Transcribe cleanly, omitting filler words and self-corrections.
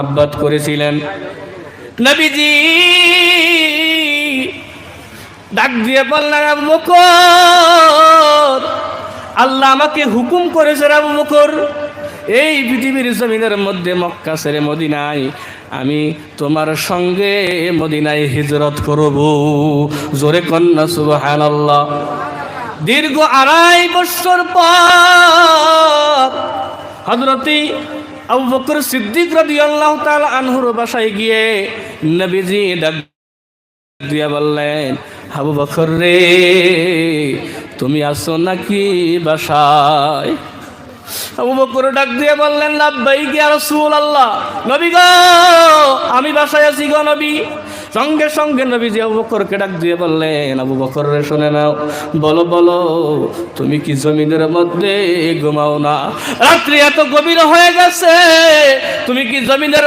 আব্বাত করেছিলেন। নবীজি ডাক দিয়ে বললেন, আবু বকর, আল্লাহ আমাকে হুকুম করেছে আবু বকর, এই পৃথিবীর জমিনের মধ্যে মক্কা ছেড়ে মদিনায় আমি তোমার সঙ্গে মদিনায় হিজরত করব। জোরে কন্যা সুবহানাল্লাহ। দীর্ঘ 2.5 বছর পর হযরতে আবু বকর সিদ্দিক রাদিয়াল্লাহু তাআলা আনহুর বাসায় গিয়ে নবীজি ডাক দিয়া বললেন, আবু বকর রে, তুমি আসো নাকি বাসায়? আবু বকর ডাক দিয়ে বললেন, লাব্বাইক ইয়া রাসূলুল্লাহ, নবী গো আমি বাসায় আছি গো নবী। সঙ্গে সঙ্গে নবীজি আবু বকরকে ডাক দিয়ে বললেন, আবু বকর রে শুনে নাও, বলো বলো তুমি কি জমিনের মধ্যে ঘুমাও না? রাত্রি এত গভীর হয়ে গেছে, তুমি কি জমিনের